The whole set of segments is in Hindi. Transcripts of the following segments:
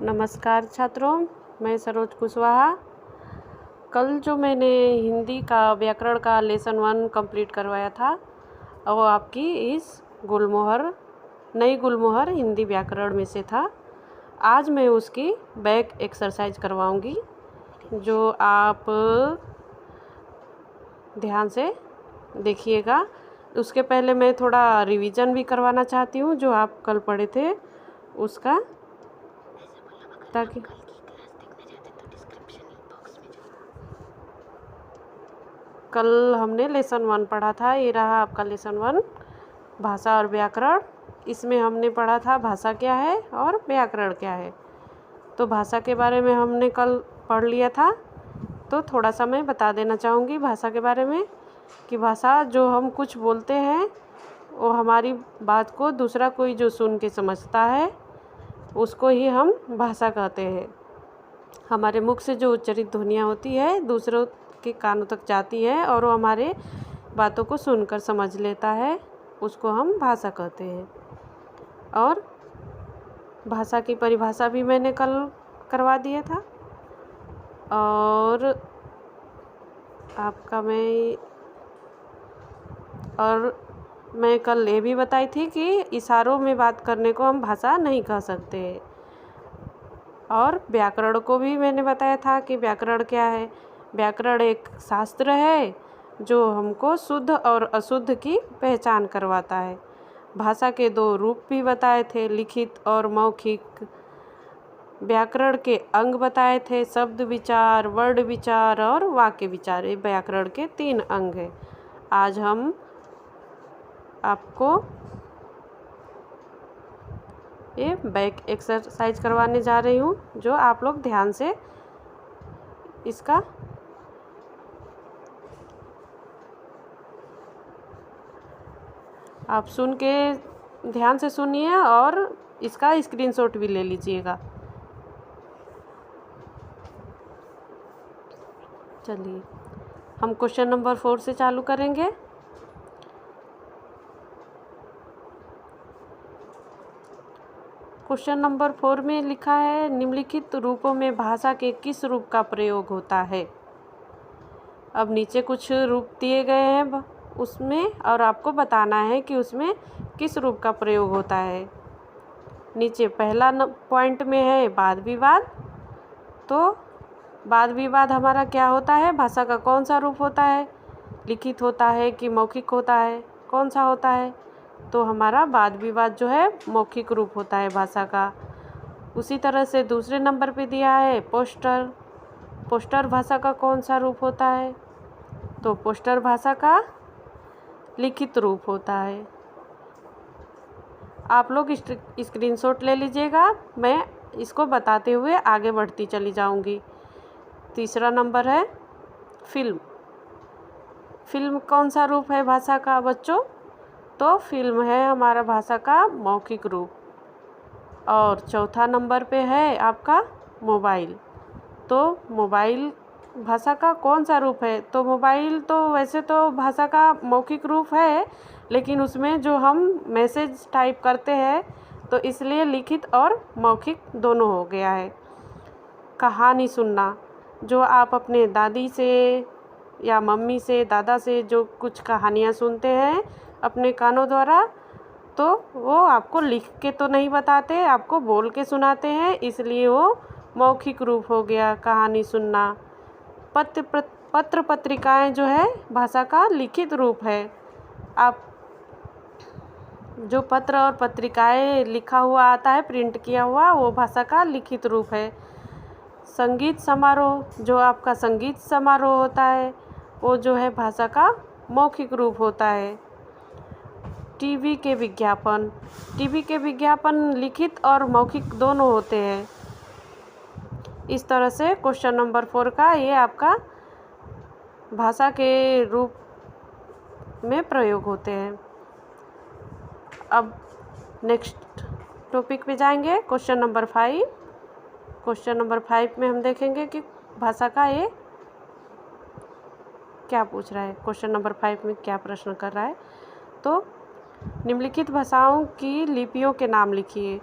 नमस्कार छात्रों, मैं सरोज कुशवाहा। कल जो मैंने हिंदी का व्याकरण का लेसन 1 कंप्लीट करवाया था, वो आपकी इस गुलमोहर नई गुलमोहर हिंदी व्याकरण में से था। आज मैं उसकी बैक एक्सरसाइज करवाऊंगी, जो आप ध्यान से देखिएगा। उसके पहले मैं थोड़ा रिवीजन भी करवाना चाहती हूँ, जो आप कल पढ़े थे उसका, ताकि कल हमने लेसन 1 पढ़ा था। ये रहा आपका लेसन 1, भाषा और व्याकरण। इसमें हमने पढ़ा था भाषा क्या है और व्याकरण क्या है। तो भाषा के बारे में हमने कल पढ़ लिया था, तो थोड़ा सा मैं बता देना चाहूँगी भाषा के बारे में कि भाषा जो हम कुछ बोलते हैं, वो हमारी बात को दूसरा कोई जो सुन के समझता है, उसको ही हम भाषा कहते हैं। हमारे मुख से जो उच्चरित ध्वनियाँ होती है, दूसरों के कानों तक जाती है और वो हमारे बातों को सुनकर समझ लेता है, उसको हम भाषा कहते हैं। और भाषा की परिभाषा भी मैंने कल करवा दिया था। और मैं कल ये भी बताई थी कि इशारों में बात करने को हम भाषा नहीं कह सकते। और व्याकरण को भी मैंने बताया था कि व्याकरण क्या है। व्याकरण एक शास्त्र है जो हमको शुद्ध और अशुद्ध की पहचान करवाता है। भाषा के 2 रूप भी बताए थे, लिखित और मौखिक। व्याकरण के अंग बताए थे, शब्द विचार, वर्ण विचार और वाक्य विचार। ये व्याकरण के 3 अंग हैं। आज हम आपको ये बैक एक्सरसाइज करवाने जा रही हूँ, जो आप लोग ध्यान से इसका आप सुन के ध्यान से सुनिए और इसका स्क्रीनशॉट भी ले लीजिएगा। चलिए हम क्वेश्चन नंबर 4 से चालू करेंगे। क्वेश्चन नंबर 4 में लिखा है, निम्नलिखित रूपों में भाषा के किस रूप का प्रयोग होता है। अब नीचे कुछ रूप दिए गए हैं उसमें, और आपको बताना है कि उसमें किस रूप का प्रयोग होता है। नीचे पहला पॉइंट में है वाद विवाद। तो वाद विवाद हमारा क्या होता है, भाषा का कौन सा रूप होता है, लिखित होता है कि मौखिक होता है, कौन सा होता है। तो हमारा वाद विवाद जो है मौखिक रूप होता है भाषा का। उसी तरह से दूसरे नंबर पे दिया है पोस्टर। पोस्टर भाषा का कौन सा रूप होता है, तो पोस्टर भाषा का लिखित रूप होता है। आप लोग स्क्रीनशॉट ले लीजिएगा, मैं इसको बताते हुए आगे बढ़ती चली जाऊंगी। तीसरा नंबर है फिल्म। फिल्म कौन सा रूप है भाषा का बच्चों, तो फिल्म है हमारा भाषा का मौखिक रूप। और चौथा नंबर पे है आपका मोबाइल। तो मोबाइल भाषा का कौन सा रूप है, तो मोबाइल तो वैसे तो भाषा का मौखिक रूप है, लेकिन उसमें जो हम मैसेज टाइप करते हैं, तो इसलिए लिखित और मौखिक दोनों हो गया है। कहानी सुनना, जो आप अपने दादी से या मम्मी से, दादा से जो कुछ कहानियाँ सुनते हैं अपने कानों द्वारा, तो वो आपको लिख के तो नहीं बताते, आपको बोल के सुनाते हैं, इसलिए वो मौखिक रूप हो गया कहानी सुनना। पत्र पत्रिकाएं जो है भाषा का लिखित रूप है। आप जो पत्र और पत्रिकाएं लिखा हुआ आता है, प्रिंट किया हुआ, वो भाषा का लिखित रूप है। संगीत समारोह, जो आपका संगीत समारोह होता है, वो जो है भाषा का मौखिक रूप होता है। टीवी के विज्ञापन, टीवी के विज्ञापन लिखित और मौखिक दोनों होते हैं। इस तरह से क्वेश्चन नंबर 4 का ये आपका भाषा के रूप में प्रयोग होते हैं। अब नेक्स्ट टॉपिक पे जाएंगे, क्वेश्चन नंबर 5। क्वेश्चन नंबर 5 में हम देखेंगे कि भाषा का ये क्या पूछ रहा है। क्वेश्चन नंबर 5 में क्या प्रश्न कर रहा है, तो निम्नलिखित भाषाओं की लिपियों के नाम लिखिए।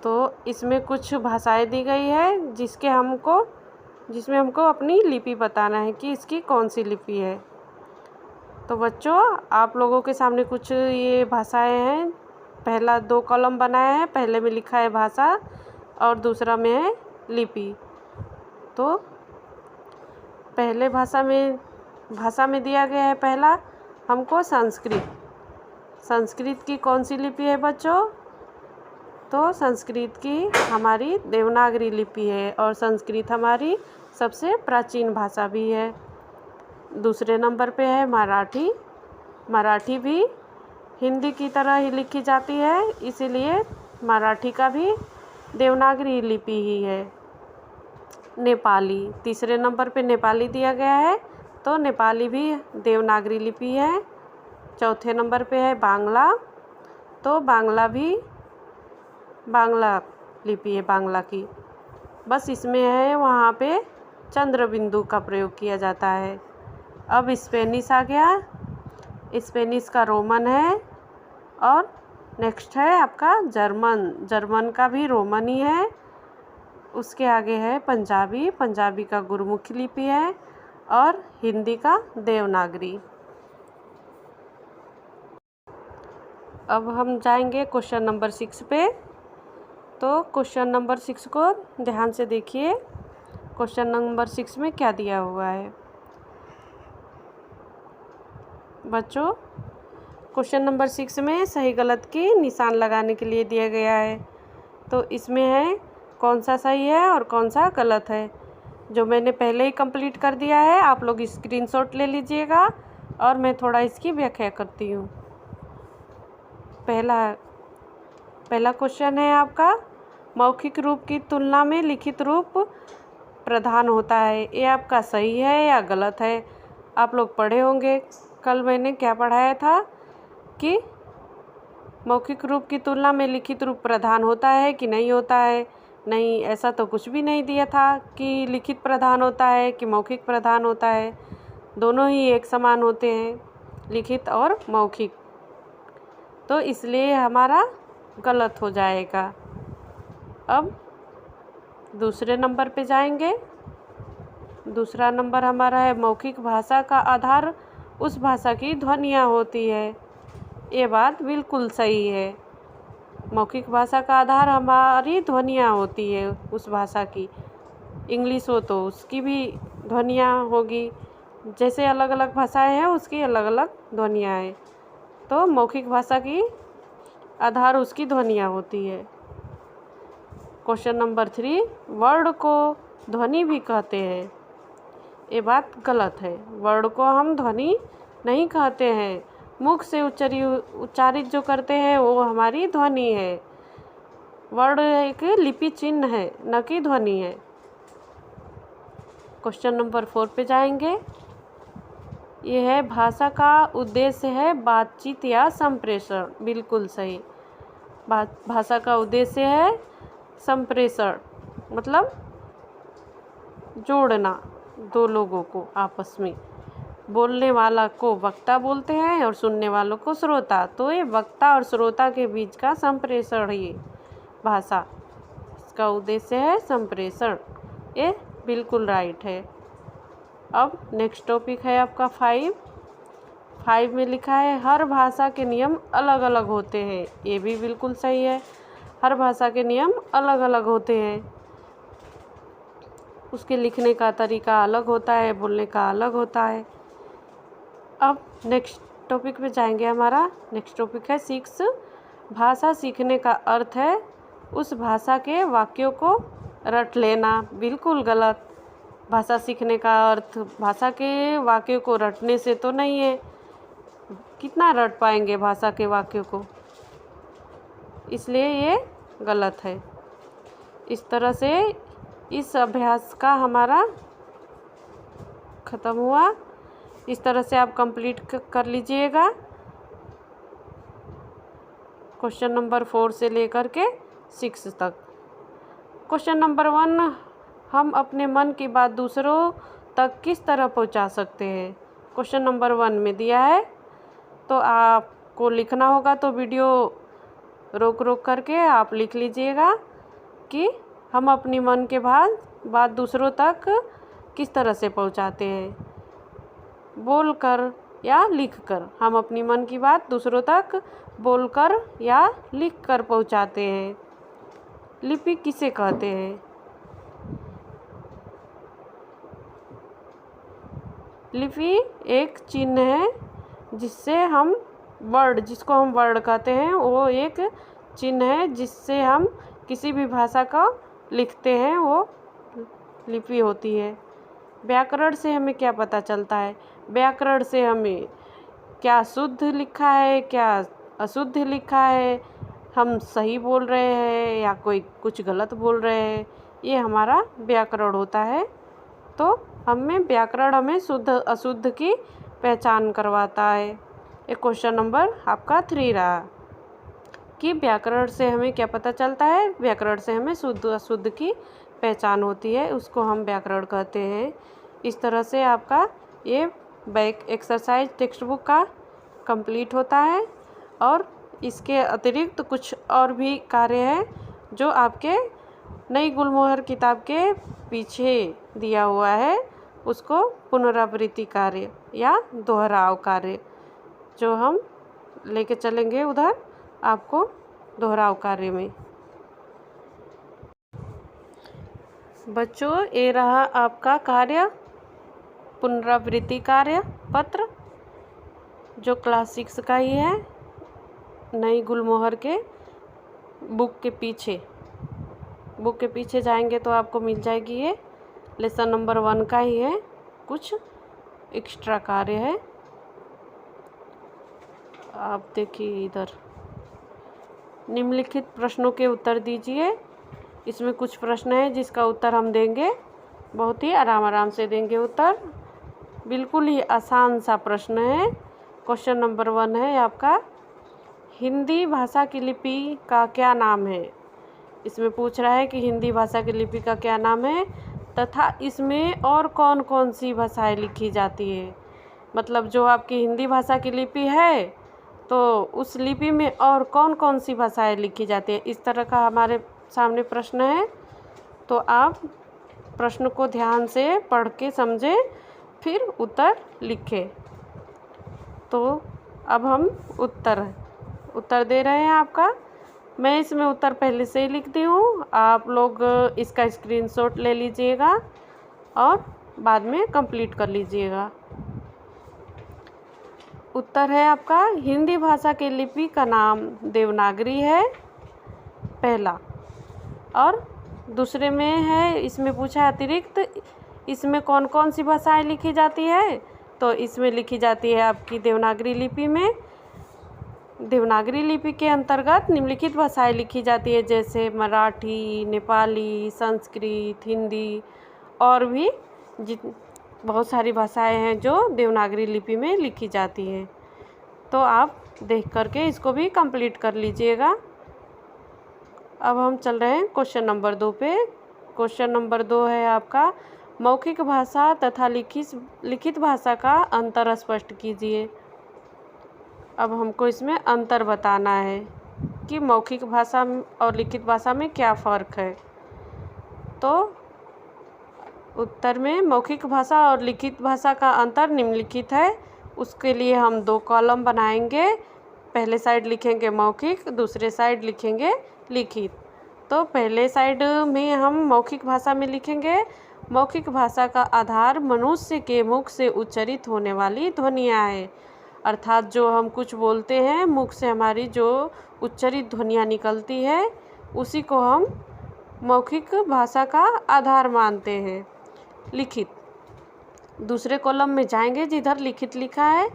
तो इसमें कुछ भाषाएं दी गई है जिसमें हमको अपनी लिपि बताना है कि इसकी कौन सी लिपि है। तो बच्चों, आप लोगों के सामने कुछ ये भाषाएं हैं। पहला 2 कॉलम बनाया है, पहले में लिखा है भाषा और दूसरा में है लिपि। तो पहले भाषा में दिया गया है पहला हमको संस्कृत। संस्कृत की कौन सी लिपि है बच्चों? तो संस्कृत की हमारी देवनागरी लिपि है और संस्कृत हमारी सबसे प्राचीन भाषा भी है। दूसरे नंबर पे है मराठी। मराठी भी हिंदी की तरह ही लिखी जाती है, इसीलिए मराठी का भी देवनागरी लिपि ही है। नेपाली, तीसरे नंबर पे नेपाली दिया गया है, तो नेपाली भी देवनागरी लिपि है। चौथे नंबर पे है बांग्ला, तो बांग्ला भी बांग्ला लिपि है, बांग्ला की। बस इसमें है वहाँ पे चंद्र बिंदु का प्रयोग किया जाता है। अब स्पेनिश आ गया। स्पेनिश का रोमन है और नेक्स्ट है आपका जर्मन। जर्मन का भी रोमन ही है। उसके आगे है पंजाबी। पंजाबी का गुरमुखी लिपि है और हिंदी का देवनागरी। अब हम जाएंगे क्वेश्चन नंबर 6 पे। तो क्वेश्चन नंबर 6 को ध्यान से देखिए। क्वेश्चन नंबर 6 में क्या दिया हुआ है बच्चों? क्वेश्चन नंबर 6 में सही गलत की निशान लगाने के लिए दिया गया है। तो इसमें है कौन सा सही है और कौन सा गलत है, जो मैंने पहले ही कंप्लीट कर दिया है। आप लोग स्क्रीनशॉट ले लीजिएगा और मैं थोड़ा इसकी व्याख्या करती हूँ। पहला क्वेश्चन है आपका, मौखिक रूप की तुलना में लिखित रूप प्रधान होता है। ये आपका सही है या गलत है? आप लोग पढ़े होंगे, कल मैंने क्या पढ़ाया था कि मौखिक रूप की तुलना में लिखित रूप प्रधान होता है कि नहीं होता है। नहीं, ऐसा तो कुछ भी नहीं दिया था कि लिखित प्रधान होता है कि मौखिक प्रधान होता है। दोनों ही एक समान होते हैं, लिखित और मौखिक। तो इसलिए हमारा गलत हो जाएगा। अब दूसरे नंबर पे जाएंगे। दूसरा नंबर हमारा है मौखिक भाषा का आधार उस भाषा की ध्वनियाँ होती है। ये बात बिल्कुल सही है। मौखिक भाषा का आधार हमारी ध्वनियाँ होती है उस भाषा की। इंग्लिश हो तो उसकी भी ध्वनियाँ होगी। जैसे अलग अलग भाषाएं हैं उसकी अलग अलग ध्वनियाँ हैं। तो मौखिक भाषा की आधार उसकी ध्वनियाँ होती है। क्वेश्चन नंबर 3, वर्ड को ध्वनि भी कहते हैं। ये बात गलत है। वर्ड को हम ध्वनि नहीं कहते हैं। मुख से उच्चारित जो करते हैं वो हमारी ध्वनि है। वर्ड एक लिपि चिन्ह है, न कि ध्वनि है। क्वेश्चन नंबर 4 पे जाएंगे। ये है भाषा का उद्देश्य है बातचीत या संप्रेषण। बिल्कुल सही। भाषा का उद्देश्य है संप्रेषण, मतलब जोड़ना दो लोगों को आपस में। बोलने वाला को वक्ता बोलते हैं और सुनने वालों को श्रोता। तो ये वक्ता और श्रोता के बीच का संप्रेषण, ये भाषा, इसका उद्देश्य है संप्रेषण। ये बिल्कुल राइट है। अब नेक्स्ट टॉपिक है आपका 5 में लिखा है हर भाषा के नियम अलग अलग होते हैं। ये भी बिल्कुल सही है। हर भाषा के नियम अलग अलग होते हैं। उसके लिखने का तरीका अलग होता है, बोलने का अलग होता है। अब नेक्स्ट टॉपिक पे जाएंगे। हमारा नेक्स्ट टॉपिक है 6, भाषा सीखने का अर्थ है उस भाषा के वाक्यों को रट लेना। बिल्कुल गलत। भाषा सीखने का अर्थ भाषा के वाक्यों को रटने से तो नहीं है। कितना रट पाएंगे भाषा के वाक्यों को, इसलिए ये गलत है। इस तरह से इस अभ्यास का हमारा ख़त्म हुआ। इस तरह से आप कंप्लीट कर लीजिएगा। क्वेश्चन नंबर 4 से लेकर के 6 तक। क्वेश्चन नंबर 1, हम अपने मन की बात दूसरों तक किस तरह पहुंचा सकते हैं। क्वेश्चन नंबर 1 में दिया है, तो आपको लिखना होगा। तो वीडियो रोक करके आप लिख लीजिएगा। कि हम अपनी मन के बात दूसरों तक किस तरह से पहुंचाते हैं। बोलकर या लिखकर, हम अपनी मन की बात दूसरों तक बोलकर या लिखकर पहुंचाते हैं। लिपि किसे कहते हैं? लिपि एक चिन्ह है जिसको हम वर्ड कहते हैं, वो एक चिन्ह है जिससे हम किसी भी भाषा का लिखते हैं, वो लिपि होती है। व्याकरण से हमें क्या पता चलता है? व्याकरण से हमें क्या शुद्ध लिखा है, क्या अशुद्ध लिखा है, हम सही बोल रहे हैं या कोई कुछ गलत बोल रहे हैं, ये हमारा व्याकरण होता है। तो व्याकरण हमें शुद्ध अशुद्ध की पहचान करवाता है। ये क्वेश्चन नंबर आपका 3 रहा कि व्याकरण से हमें क्या पता चलता है। व्याकरण से हमें शुद्ध अशुद्ध की पहचान होती है, उसको हम व्याकरण कहते हैं। इस तरह से आपका ये बैक एक्सरसाइज टेक्स्ट बुक का कंप्लीट होता है। और इसके अतिरिक्त कुछ और भी कार्य हैं जो आपके नई गुलमोहर किताब के पीछे दिया हुआ है, उसको पुनरावृत्ति कार्य या दोहराव कार्य जो हम लेके चलेंगे उधर आपको दोहराव कार्य में। बच्चों, ये रहा आपका कार्य, पुनरावृत्ति कार्य पत्र, जो क्लास 6 का ही है, नई गुलमोहर के बुक के पीछे जाएंगे तो आपको मिल जाएगी। ये लेसन नंबर 1 का ही है, कुछ एक्स्ट्रा कार्य है। आप देखिए इधर, निम्नलिखित प्रश्नों के उत्तर दीजिए। इसमें कुछ प्रश्न है जिसका उत्तर हम देंगे, बहुत ही आराम से देंगे उत्तर, बिल्कुल ही आसान सा प्रश्न है। क्वेश्चन नंबर 1 है आपका, हिंदी भाषा की लिपि का क्या नाम है? इसमें पूछ रहा है कि हिंदी भाषा की लिपि का क्या नाम है तथा इसमें और कौन कौन सी भाषाएं लिखी जाती है। मतलब जो आपकी हिंदी भाषा की लिपि है तो उस लिपि में और कौन कौन सी भाषाएं लिखी जाती है, इस तरह का हमारे सामने प्रश्न है। तो आप प्रश्न को ध्यान से पढ़ के समझें, फिर उत्तर लिखें। तो अब हम उत्तर दे रहे हैं आपका। मैं इसमें उत्तर पहले से ही लिख दी हूँ, आप लोग इसका स्क्रीनशॉट ले लीजिएगा और बाद में कंप्लीट कर लीजिएगा। उत्तर है आपका, हिंदी भाषा की लिपि का नाम देवनागरी है पहला। और दूसरे में है, इसमें पूछा अतिरिक्त इसमें कौन कौन सी भाषाएं लिखी जाती है, तो इसमें लिखी जाती है आपकी देवनागरी लिपि में। देवनागरी लिपि के अंतर्गत निम्नलिखित भाषाएं लिखी जाती है, जैसे मराठी, नेपाली, संस्कृत, हिंदी और भी बहुत सारी भाषाएं हैं जो देवनागरी लिपि में लिखी जाती हैं। तो आप देख करके इसको भी कंप्लीट कर लीजिएगा। अब हम चल रहे हैं क्वेश्चन नंबर 2 पे। क्वेश्चन नंबर 2 है आपका, मौखिक भाषा तथा लिखित भाषा का अंतर स्पष्ट कीजिए। अब हमको इसमें अंतर बताना है कि मौखिक भाषा और लिखित भाषा में क्या फ़र्क है। तो उत्तर में मौखिक भाषा और लिखित भाषा का अंतर निम्नलिखित है। उसके लिए हम 2 कॉलम बनाएंगे, पहले साइड लिखेंगे मौखिक, दूसरे साइड लिखेंगे लिखित। तो पहले साइड में हम मौखिक भाषा में लिखेंगे, मौखिक भाषा का आधार मनुष्य के मुख से उच्चारित होने वाली ध्वनियाँ हैं। अर्थात जो हम कुछ बोलते हैं, मुख से हमारी जो उच्चारित ध्वनियाँ निकलती है, उसी को हम मौखिक भाषा का आधार मानते हैं। लिखित, दूसरे कॉलम में जाएंगे जिधर लिखित लिखा है,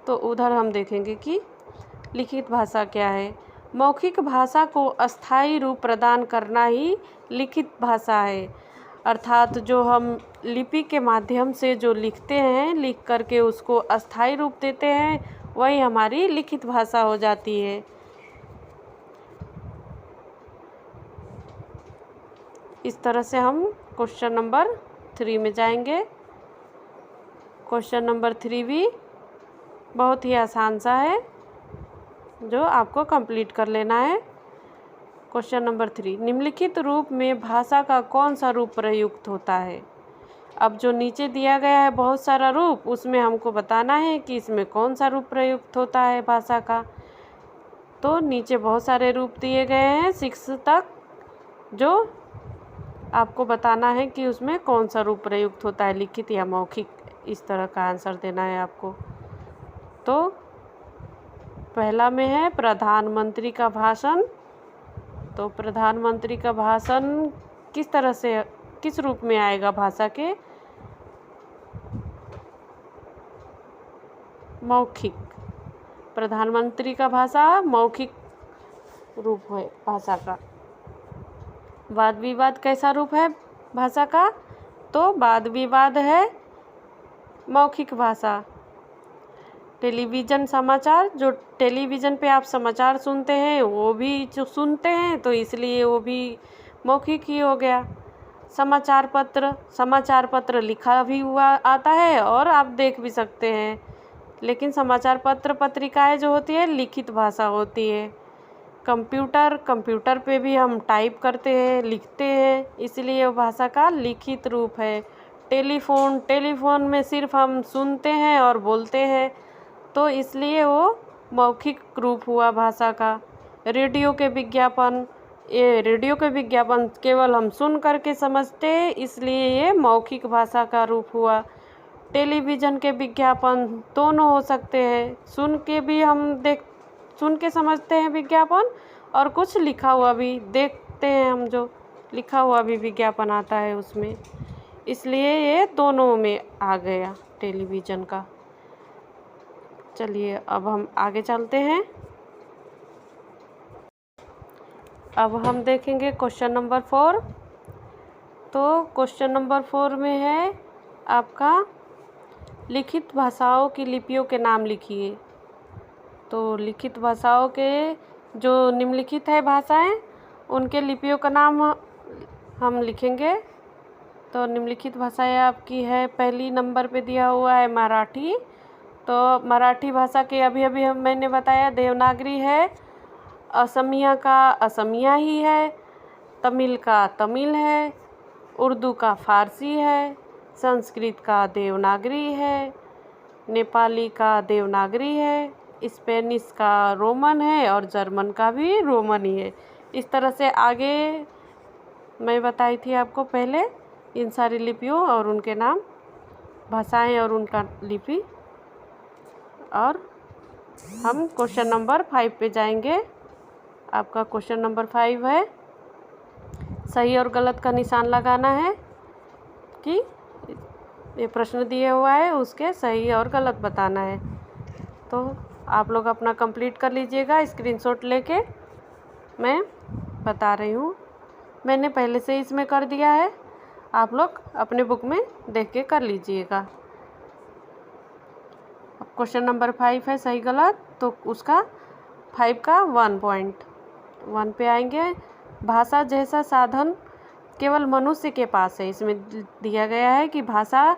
तो उधर हम देखेंगे कि लिखित भाषा क्या है। मौखिक भाषा को अस्थायी रूप प्रदान करना ही लिखित भाषा है। अर्थात जो हम लिपि के माध्यम से जो लिखते हैं, लिख करके उसको अस्थायी रूप देते हैं, वही हमारी लिखित भाषा हो जाती है। इस तरह से हम क्वेश्चन नंबर 3 में जाएंगे। क्वेश्चन नंबर 3 भी बहुत ही आसान सा है, जो आपको कंप्लीट कर लेना है। क्वेश्चन नंबर 3, निम्नलिखित रूप में भाषा का कौन सा रूप प्रयुक्त होता है। अब जो नीचे दिया गया है बहुत सारा रूप, उसमें हमको बताना है कि इसमें कौन सा रूप प्रयुक्त होता है भाषा का। तो नीचे बहुत सारे रूप दिए गए हैं 6 तक, जो आपको बताना है कि उसमें कौन सा रूप प्रयुक्त होता है, लिखित या मौखिक, इस तरह का आंसर देना है आपको। तो पहला में है प्रधानमंत्री का भाषण। तो प्रधानमंत्री का भाषण किस तरह से, किस रूप में आएगा भाषा के? मौखिक। प्रधानमंत्री का भाषा मौखिक रूप है भाषा का। वाद विवाद कैसा रूप है भाषा का? तो वाद विवाद है मौखिक भाषा। टेलीविज़न समाचार, जो टेलीविज़न पे आप समाचार सुनते हैं वो भी जो सुनते हैं, तो इसलिए वो भी मौखिक ही हो गया। समाचार पत्र लिखा भी हुआ आता है और आप देख भी सकते हैं, लेकिन समाचार पत्र पत्रिकाएं जो होती है लिखित भाषा होती है। कंप्यूटर पे भी हम टाइप करते हैं, लिखते हैं, इसलिए वो भाषा का लिखित रूप है। टेलीफोन में सिर्फ हम सुनते हैं और बोलते हैं, तो इसलिए वो मौखिक रूप हुआ भाषा का। रेडियो के विज्ञापन केवल हम सुन करके समझते हैं, इसलिए ये मौखिक भाषा का रूप हुआ। टेलीविज़न के विज्ञापन दोनों हो सकते हैं, सुन के समझते हैं विज्ञापन, और कुछ लिखा हुआ भी देखते हैं हम, जो लिखा हुआ भी विज्ञापन आता है उसमें, इसलिए ये दोनों में आ गया टेलीविज़न का। चलिए अब हम आगे चलते हैं। अब हम देखेंगे क्वेश्चन नंबर 4। तो क्वेश्चन नंबर 4 में है आपका लिखित भाषाओं की लिपियों के नाम लिखिए। तो लिखित भाषाओं के जो निम्नलिखित है भाषाएं, उनके लिपियों का नाम हम लिखेंगे। तो निम्नलिखित भाषाएं आपकी है, पहली नंबर पे दिया हुआ है मराठी। तो मराठी भाषा के अभी मैंने बताया देवनागरी है, असमिया का असमिया ही है, तमिल का तमिल है, उर्दू का फारसी है, संस्कृत का देवनागरी है, नेपाली का देवनागरी है, स्पेनिश का रोमन है और जर्मन का भी रोमन ही है। इस तरह से आगे मैं बताई थी आपको पहले इन सारी लिपियों और उनके नाम, भाषाएं और उनका लिपि। और हम क्वेश्चन नंबर 5 पे जाएंगे। आपका क्वेश्चन नंबर 5 है, सही और गलत का निशान लगाना है कि ये प्रश्न दिए हुआ है उसके सही और गलत बताना है। तो आप लोग अपना कंप्लीट कर लीजिएगा स्क्रीनशॉट लेके, मैं बता रही हूँ, मैंने पहले से इसमें कर दिया है, आप लोग अपने बुक में देख के कर लीजिएगा। अब क्वेश्चन नंबर 5 है सही गलत, तो उसका 5 का 1 पॉइंट 1 पे आएंगे। भाषा जैसा साधन केवल मनुष्य के पास है। इसमें दिया गया है कि भाषा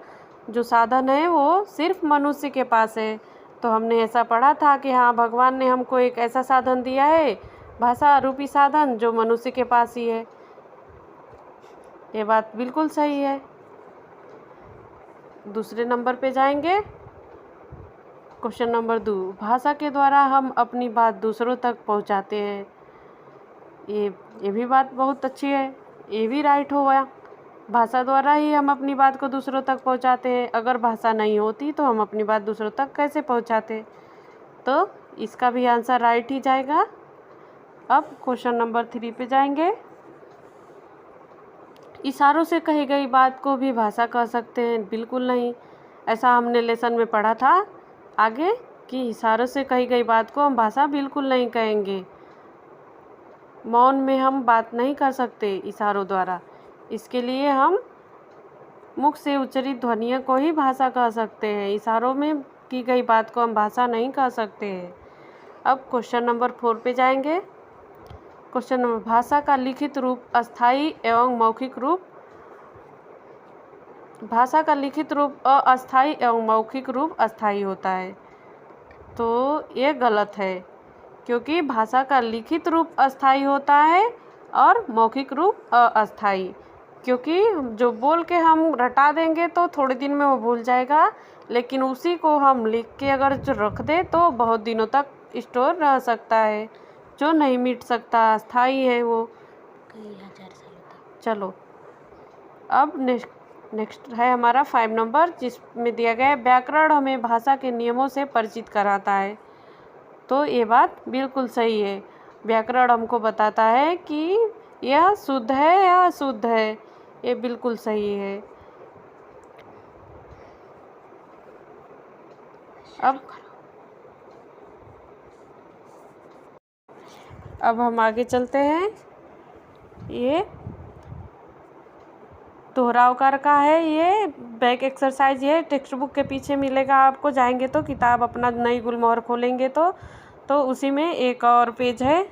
जो साधन है वो सिर्फ मनुष्य के पास है। तो हमने ऐसा पढ़ा था कि हाँ, भगवान ने हमको एक ऐसा साधन दिया है, भाषा रूपी साधन, जो मनुष्य के पास ही है। ये बात बिल्कुल सही है। दूसरे नंबर पे जाएंगे, क्वेश्चन नंबर 2, भाषा के द्वारा हम अपनी बात दूसरों तक पहुंचाते हैं। ये भी बात बहुत अच्छी है, ये भी राइट हो गया। भाषा द्वारा ही हम अपनी बात को दूसरों तक पहुंचाते हैं। अगर भाषा नहीं होती तो हम अपनी बात दूसरों तक कैसे पहुंचाते? तो इसका भी आंसर राइट ही जाएगा। अब क्वेश्चन नंबर 3 पे जाएंगे। इशारों से कही गई बात को भी भाषा कह सकते हैं? बिल्कुल नहीं। ऐसा हमने लेसन में पढ़ा था आगे कि इशारों से कही गई बात को हम भाषा बिल्कुल नहीं कहेंगे। मौन में हम बात नहीं कर सकते इशारों द्वारा, इसके लिए हम मुख से उच्चारित ध्वनियों को ही भाषा कह सकते हैं। इशारों में की गई बात को हम भाषा नहीं कह सकते हैं। अब क्वेश्चन नंबर 4 पे जाएंगे। क्वेश्चन नंबर, भाषा का लिखित रूप अस्थायी एवं मौखिक रूप। भाषा का लिखित रूप अस्थायी एवं मौखिक रूप अस्थायी होता है। तो ये गलत है, क्योंकि भाषा का लिखित रूप अस्थायी होता है और मौखिक रूप अस्थाई, क्योंकि जो बोल के हम रटा देंगे तो थोड़े दिन में वो भूल जाएगा, लेकिन उसी को हम लिख के अगर जो रख दें तो बहुत दिनों तक स्टोर रह सकता है, जो नहीं मिट सकता, अस्थाई है वो, कई हजार सालों तक। चलो अब नेक्स्ट है हमारा 5 नंबर, जिसमें दिया गया है व्याकरण हमें भाषा के नियमों से परिचित कराता है। तो ये बात बिल्कुल सही है। व्याकरण हमको बताता है कि यह शुद्ध है या अशुद्ध है, ये बिल्कुल सही है। अब हम आगे चलते हैं। ये दोहरावकार का है, ये बैक एक्सरसाइज, ये टेक्स्ट बुक के पीछे मिलेगा आपको, जाएंगे तो किताब अपना नई गुलमोहर खोलेंगे तो उसी में एक और पेज है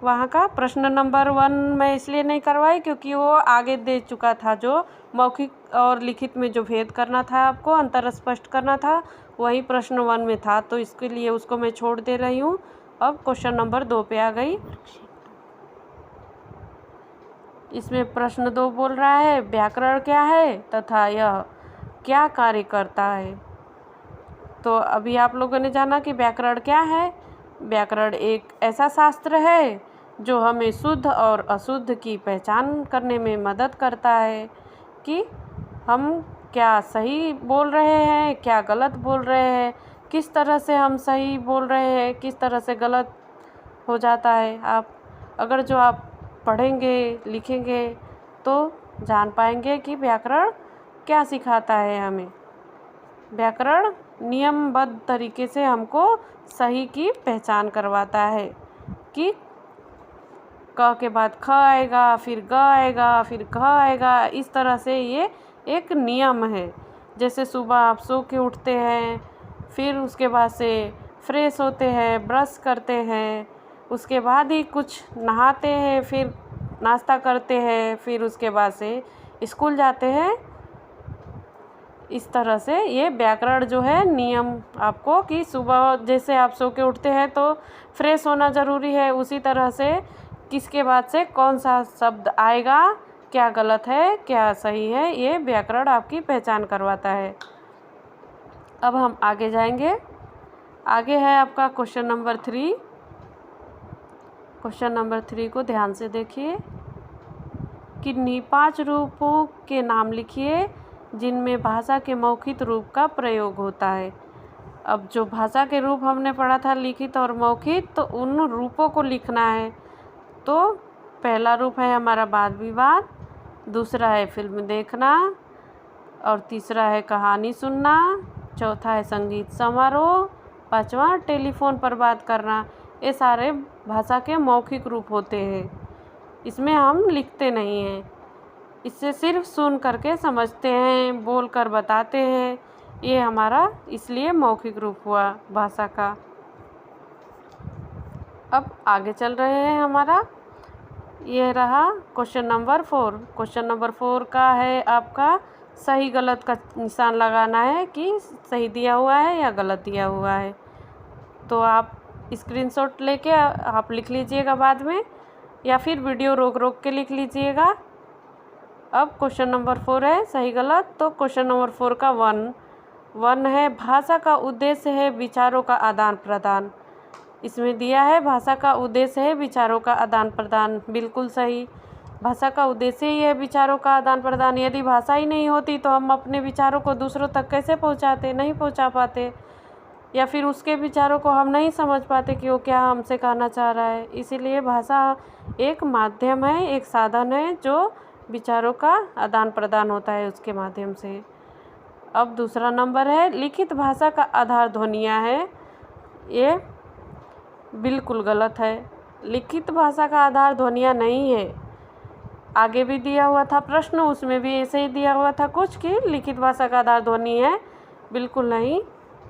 वहाँ का। प्रश्न नंबर 1 मैं इसलिए नहीं करवाई क्योंकि वो आगे दे चुका था, जो मौखिक और लिखित में जो भेद करना था, आपको अंतर स्पष्ट करना था, वही प्रश्न 1 में था, तो इसके लिए उसको मैं छोड़ दे रही हूँ। अब क्वेश्चन नंबर 2 पे आ गई। इसमें प्रश्न 2 बोल रहा है व्याकरण क्या है तथा यह क्या कार्य करता है। तो अभी आप लोगों ने जाना कि व्याकरण क्या है। व्याकरण एक ऐसा शास्त्र है जो हमें शुद्ध और अशुद्ध की पहचान करने में मदद करता है कि हम क्या सही बोल रहे हैं, क्या गलत बोल रहे हैं, किस तरह से हम सही बोल रहे हैं, किस तरह से गलत हो जाता है। आप पढ़ेंगे लिखेंगे तो जान पाएंगे कि व्याकरण क्या सिखाता है हमें। व्याकरण नियमबद्ध तरीके से हमको सही की पहचान करवाता है कि क के बाद ख आएगा, फिर ग आएगा, फिर घ आएगा, इस तरह से ये एक नियम है। जैसे सुबह आप सो के उठते हैं, फिर उसके बाद से फ्रेश होते हैं, ब्रश करते हैं, उसके बाद ही कुछ नहाते हैं, फिर नाश्ता करते हैं, फिर उसके बाद से स्कूल जाते हैं। इस तरह से ये व्याकरण जो है नियम आपको कि सुबह जैसे आप सो के उठते हैं तो फ्रेश होना ज़रूरी है, उसी तरह से किसके बाद से कौन सा शब्द आएगा, क्या गलत है क्या सही है, ये व्याकरण आपकी पहचान करवाता है। अब हम आगे जाएंगे। आगे है आपका क्वेश्चन नंबर 3। क्वेश्चन नंबर 3 को ध्यान से देखिए। किन्हीं 5 रूपों के नाम लिखिए जिनमें भाषा के मौखिक रूप का प्रयोग होता है। अब जो भाषा के रूप हमने पढ़ा था लिखित और मौखिक, तो उन रूपों को लिखना है। तो पहला रूप है हमारा वाद विवाद, दूसरा है फिल्म देखना, और तीसरा है कहानी सुनना, चौथा है संगीत समारोह, पांचवा टेलीफोन पर बात करना। ये सारे भाषा के मौखिक रूप होते हैं, इसमें हम लिखते नहीं हैं, इससे सिर्फ सुन करके समझते हैं, बोल कर बताते हैं। ये हमारा इसलिए मौखिक रूप हुआ भाषा का। अब आगे चल रहे हैं हमारा, ये रहा क्वेश्चन नंबर 4। क्वेश्चन नंबर 4 का है आपका सही गलत का निशान लगाना है कि सही दिया हुआ है या गलत दिया हुआ है। तो आप स्क्रीनशॉट लेके आप लिख लीजिएगा बाद में, या फिर वीडियो रोक रोक के लिख लीजिएगा। अब क्वेश्चन नंबर 4 है सही गलत। तो क्वेश्चन नंबर 4 का 1 है भाषा का उद्देश्य है विचारों का आदान प्रदान। इसमें दिया है भाषा का उद्देश्य है विचारों का आदान प्रदान, बिल्कुल सही। भाषा का उद्देश्य ही है विचारों का आदान प्रदान। यदि भाषा ही नहीं होती तो हम अपने विचारों को दूसरों तक कैसे पहुंचाते, नहीं पहुंचा पाते, या फिर उसके विचारों को हम नहीं समझ पाते कि वो क्या हमसे कहना चाह रहा है। इसीलिए भाषा एक माध्यम है, एक साधन है जो विचारों का आदान प्रदान होता है उसके माध्यम से। अब दूसरा नंबर है लिखित भाषा का आधार ध्वनियाँ है। ये बिल्कुल गलत है, लिखित भाषा का आधार ध्वनियाँ नहीं है। आगे भी दिया हुआ था प्रश्न, उसमें भी ऐसे ही दिया हुआ था कुछ कि लिखित भाषा का आधार ध्वनि है, बिल्कुल नहीं।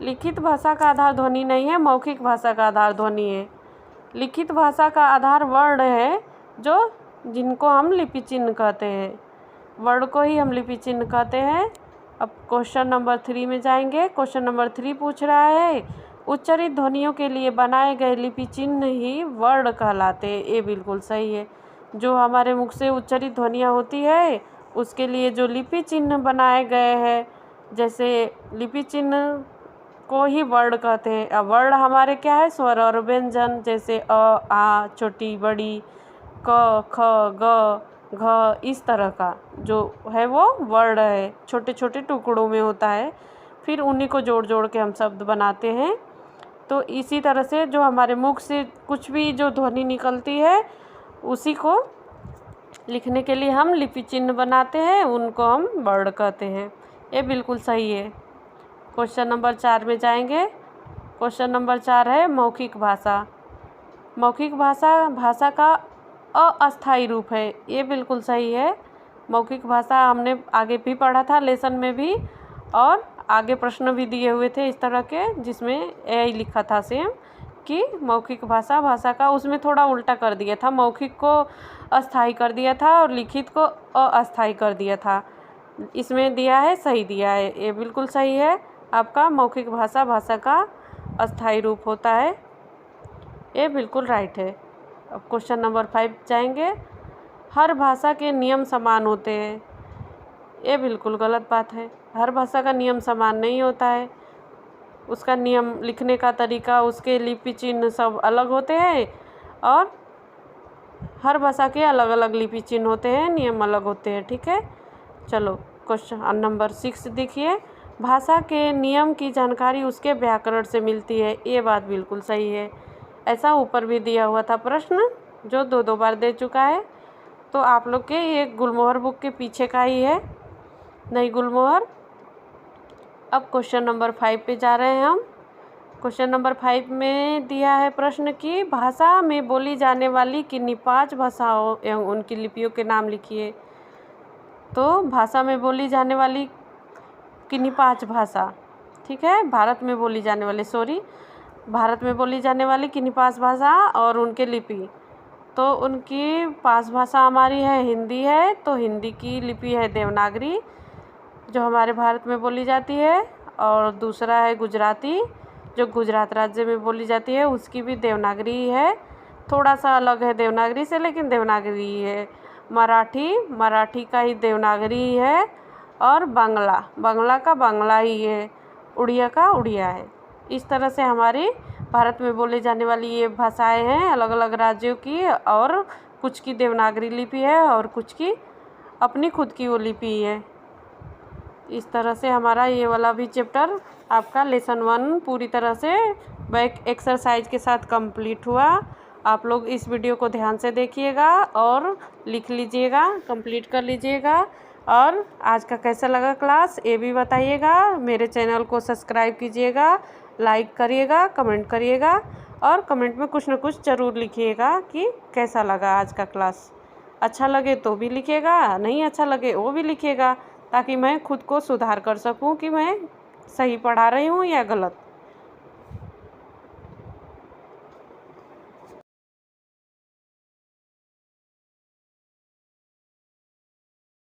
लिखित भाषा का आधार ध्वनि नहीं है, मौखिक भाषा का आधार ध्वनि है। लिखित भाषा का आधार वर्ण है, जो जिनको हम लिपि चिन्ह कहते हैं, वर्ण को ही हम लिपि चिन्ह कहते हैं। अब क्वेश्चन नंबर 3 में जाएंगे। क्वेश्चन नंबर 3 पूछ रहा है उच्चारित ध्वनियों के लिए बनाए गए लिपि चिन्ह ही वर्ण कहलाते हैं। ये बिल्कुल सही है। जो हमारे मुख से उच्चारित ध्वनियाँ होती है उसके लिए जो लिपि चिन्ह बनाए गए हैं, जैसे लिपि चिन्ह को ही वर्ण कहते हैं। अब वर्ण हमारे क्या है, स्वर और व्यंजन, जैसे अ, आ, छोटी बड़ी, क, ख, ग, घ, इस तरह का जो है वो वर्ण है, छोटे छोटे टुकड़ों में होता है, फिर उन्हीं को जोड़ जोड़ के हम शब्द बनाते हैं। तो इसी तरह से जो हमारे मुख से कुछ भी जो ध्वनि निकलती है उसी को लिखने के लिए हम लिपि चिन्ह बनाते हैं, उनको हम वर्ण कहते हैं। ये बिल्कुल सही है। क्वेश्चन नंबर 4 में जाएंगे। क्वेश्चन नंबर 4 है मौखिक भाषा। मौखिक भाषा भाषा का अस्थायी रूप है। ये बिल्कुल सही है। मौखिक भाषा हमने आगे भी पढ़ा था लेसन में भी, और आगे प्रश्न भी दिए हुए थे इस तरह के, जिसमें यही लिखा था सेम कि मौखिक भाषा भाषा का, उसमें थोड़ा उल्टा कर दिया था, मौखिक को अस्थायी कर दिया था और लिखित को अस्थायी कर दिया था। इसमें दिया है, सही दिया है, ये बिल्कुल सही है आपका। मौखिक भाषा भाषा का अस्थायी रूप होता है, ये बिल्कुल राइट है। अब क्वेश्चन नंबर 5 जाएंगे। हर भाषा के नियम समान होते हैं। ये बिल्कुल गलत बात है। हर भाषा का नियम समान नहीं होता है। उसका नियम, लिखने का तरीका, उसके लिपि चिन्ह सब अलग होते हैं, और हर भाषा के अलग अलग लिपि चिन्ह होते हैं, नियम अलग होते हैं। ठीक है, चलो क्वेश्चन नंबर 6 देखिए। भाषा के नियम की जानकारी उसके व्याकरण से मिलती है। ये बात बिल्कुल सही है। ऐसा ऊपर भी दिया हुआ था प्रश्न, जो 2 बार दे चुका है। तो आप लोग के ये गुलमोहर बुक के पीछे का ही है, नई गुलमोहर। अब क्वेश्चन नंबर 5 पे जा रहे हैं हम। क्वेश्चन नंबर 5 में दिया है प्रश्न कि भाषा में बोली जाने वाली किन्हीं 5 भाषाओं एवं उनकी लिपियों के नाम लिखिए। तो भाषा में बोली जाने वाली किन्हीं 5 भाषा, ठीक है, भारत में बोली जाने वाली किन्हीं 5 भाषा और उनके लिपि। तो उनकी 5 भाषा हमारी है, हिंदी है, तो हिंदी की लिपि है देवनागरी, जो हमारे भारत में बोली जाती है। और दूसरा है गुजराती, जो गुजरात राज्य में बोली जाती है, उसकी भी देवनागरी है, थोड़ा सा अलग है देवनागरी से, लेकिन देवनागरी है। मराठी का ही देवनागरी है, और बांग्ला का बांग्ला ही है, उड़िया का उड़िया है। इस तरह से हमारी भारत में बोली जाने वाली ये भाषाएं हैं अलग अलग राज्यों की, और कुछ की देवनागरी लिपि है और कुछ की अपनी खुद की वो लिपि है। इस तरह से हमारा ये वाला भी चैप्टर आपका लेसन 1 पूरी तरह से बैक एक्सरसाइज के साथ कंप्लीट हुआ। आप लोग इस वीडियो को ध्यान से देखिएगा और लिख लीजिएगा, कंप्लीट कर लीजिएगा। और आज का कैसा लगा क्लास ये भी बताइएगा। मेरे चैनल को सब्सक्राइब कीजिएगा, लाइक करिएगा, कमेंट करिएगा, और कमेंट में कुछ न कुछ ज़रूर लिखिएगा कि कैसा लगा आज का क्लास। अच्छा लगे तो भी लिखिएगा, नहीं अच्छा लगे वो भी लिखिएगा, ताकि मैं खुद को सुधार कर सकूं कि मैं सही पढ़ा रही हूँ या गलत।